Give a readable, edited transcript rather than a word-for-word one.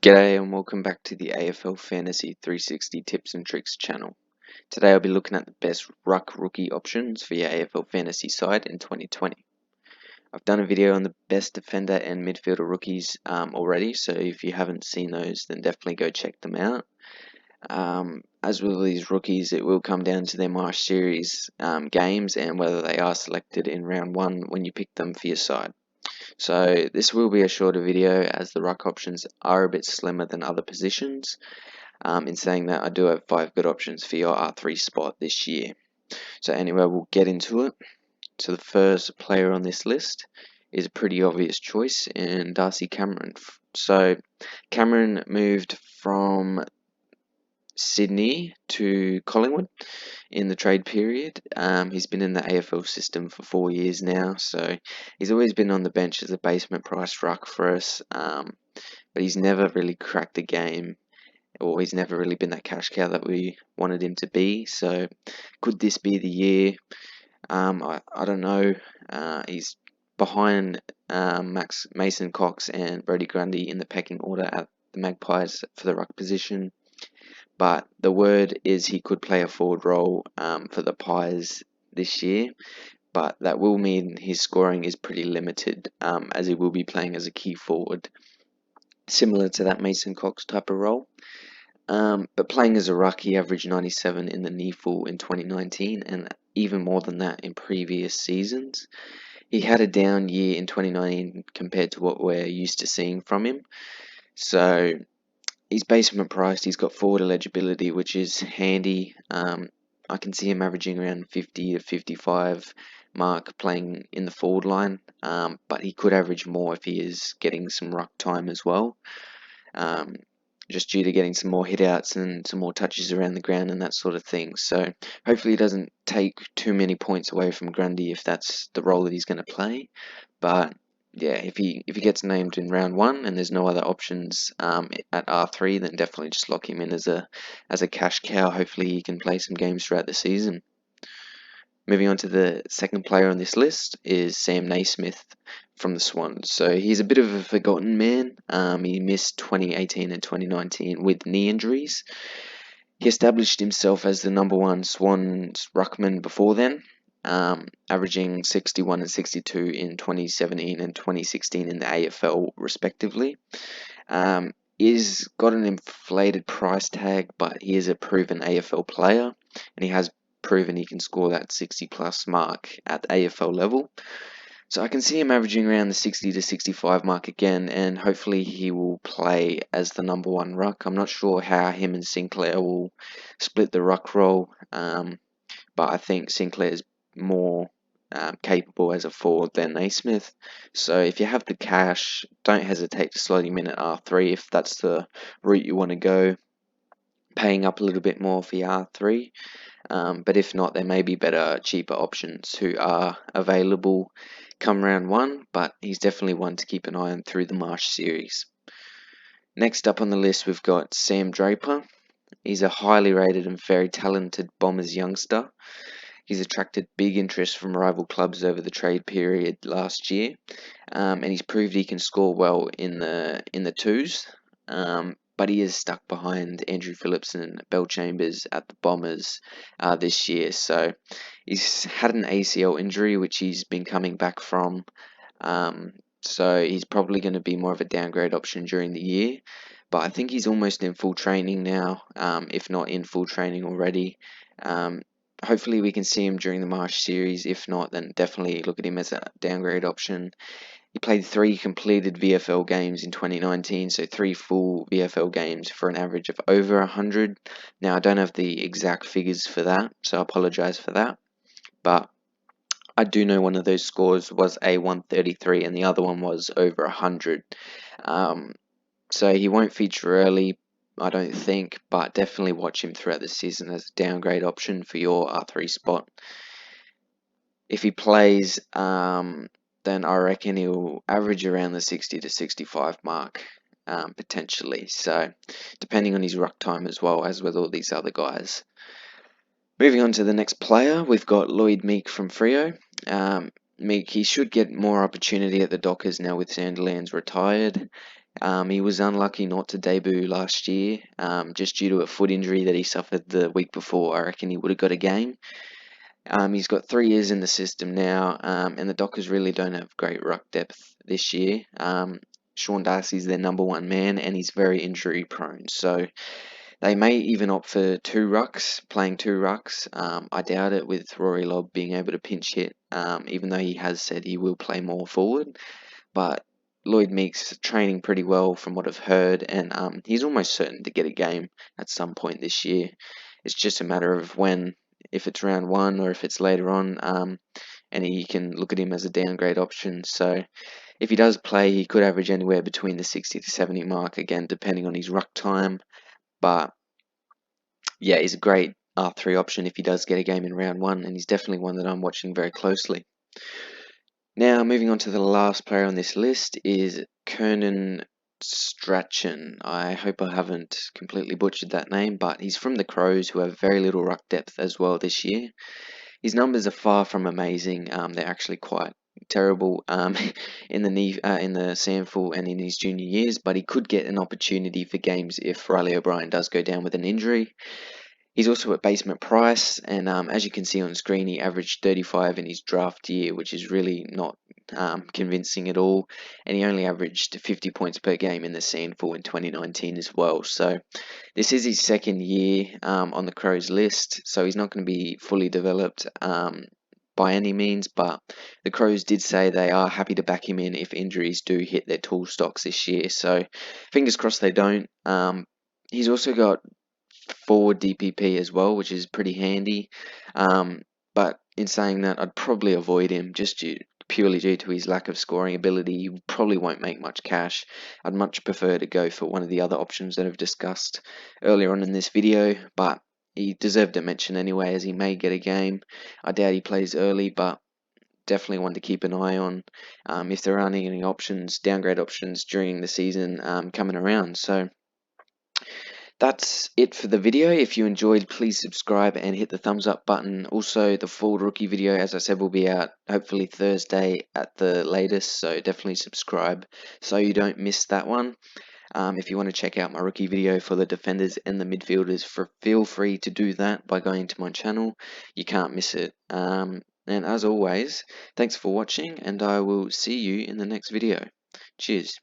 G'day and welcome back to the AFL Fantasy 360 Tips and Tricks channel. Today I'll be looking at the best Ruck rookie options for your AFL Fantasy side in 2020. I've done a video on the best defender and midfielder rookies already, so if you haven't seen those then definitely go check them out. As with these rookies, it will come down to their March Series games and whether they are selected in round 1 when you pick them for your side. So this will be a shorter video as the ruck options are a bit slimmer than other positions. In saying that, I do have 5 good options for your R3 spot this year. So anyway, we'll get into it. So the first player on this list is a pretty obvious choice in Darcy Cameron. So Cameron moved from Sydney to Collingwood in the trade period. He's been in the AFL system for 4 years now, so he's always been on the bench as a basement price ruck for us, but he's never really cracked the game, or he's never really been that cash cow that we wanted him to be. So could this be the year? I don't know. He's behind Mason Cox and Brodie Grundy in the pecking order at the Magpies for the ruck position. But the word is he could play a forward role for the Pies this year, but that will mean his scoring is pretty limited, as he will be playing as a key forward, similar to that Mason Cox type of role. But playing as a ruck, he averaged 97 in the NEFL in 2019, and even more than that in previous seasons. He had a down year in 2019 compared to what we're used to seeing from him. So he's basement priced, he's got forward eligibility, which is handy. I can see him averaging around 50 to 55 mark playing in the forward line, but he could average more if he is getting some ruck time as well, just due to getting some more hit-outs and some more touches around the ground and that sort of thing. So hopefully he doesn't take too many points away from Grundy if that's the role that he's going to play. But yeah, if he gets named in round 1 and there's no other options at R3, then definitely just lock him in as a cash cow. Hopefully he can play some games throughout the season. Moving on to the second player on this list is Sam Naismith from the Swans. So he's a bit of a forgotten man. He missed 2018 and 2019 with knee injuries. He established himself as the number 1 Swans ruckman before then, averaging 61 and 62 in 2017 and 2016 in the AFL respectively. He's got an inflated price tag, but he is a proven AFL player, and he has proven he can score that 60 plus mark at the AFL level. So I can see him averaging around the 60 to 65 mark again, and hopefully he will play as the number 1 ruck. I'm not sure how him and Sinclair will split the ruck role, but I think Sinclair is more capable as a forward than Naismith. So if you have the cash, don't hesitate to slot him in at R3 if that's the route you want to go, paying up a little bit more for your R3. But if not, there may be better, cheaper options who are available come round 1, but he's definitely one to keep an eye on through the March series. Next up on the list, we've got Sam Draper. He's a highly rated and very talented Bombers youngster. He's attracted big interest from rival clubs over the trade period last year, and he's proved he can score well in the twos. But he is stuck behind Andrew Phillips and Bell Chambers at the Bombers this year. So he's had an ACL injury, which he's been coming back from. So he's probably going to be more of a downgrade option during the year. But I think he's almost in full training now, if not in full training already. Hopefully we can see him during the March series. If not, then definitely look at him as a downgrade option. He played 3 completed VFL games in 2019, so 3 full VFL games for an average of over 100. Now, I don't have the exact figures for that, so I apologise for that. But I do know one of those scores was a 133 and the other one was over 100. So he won't feature early, I don't think, but definitely watch him throughout the season as a downgrade option for your R3 spot. If he plays, then I reckon he'll average around the 60 to 65 mark, potentially. So, depending on his ruck time as well, as with all these other guys. Moving on to the next player, we've got Lloyd Meek from Freo. Meek, he should get more opportunity at the Dockers now with Sandilands retired. He was unlucky not to debut last year, just due to a foot injury that he suffered the week before. I reckon he would have got a game. He's got 3 years in the system now, and the Dockers really don't have great ruck depth this year. Sean Darcy's their #1 man, and he's very injury prone. So they may even opt for playing two rucks. I doubt it with Rory Lobb being able to pinch hit, even though he has said he will play more forward. But Lloyd Meek's training pretty well from what I've heard, and he's almost certain to get a game at some point this year. It's just a matter of when, if it's round 1 or if it's later on, and you can look at him as a downgrade option. So if he does play, he could average anywhere between the 60 to 70 mark, again, depending on his ruck time. But yeah, he's a great R3 option if he does get a game in round 1, and he's definitely one that I'm watching very closely. Now, moving on to the last player on this list is Kernan Stretching. I hope I haven't completely butchered that name, but he's from the Crows, who have very little ruck depth as well this year. His numbers are far from amazing. They're actually quite terrible in the SANFL and in his junior years, but he could get an opportunity for games if Riley O'Brien does go down with an injury. He's also at basement price, and as you can see on screen, he averaged 35 in his draft year, which is really not convincing at all. And he only averaged 50 points per game in the SANFL in 2019 as well. So this is his second year on the Crows list, so he's not going to be fully developed by any means, but the Crows did say they are happy to back him in if injuries do hit their tool stocks this year. So fingers crossed they don't. He's also got forward DPP as well, which is pretty handy. But in saying that, I'd probably avoid him purely due to his lack of scoring ability. He probably won't make much cash. I'd much prefer to go for one of the other options that I've discussed earlier on in this video, but he deserved a mention anyway, as he may get a game. I doubt he plays early, but definitely one to keep an eye on if there aren't any downgrade options during the season coming around. So that's it for the video. If you enjoyed, please subscribe and hit the thumbs up button. Also, the full rookie video, as I said, will be out hopefully Thursday at the latest, so definitely subscribe so you don't miss that one. If you want to check out my rookie video for the defenders and the midfielders, feel free to do that by going to my channel. You can't miss it. And as always, thanks for watching, and I will see you in the next video. Cheers.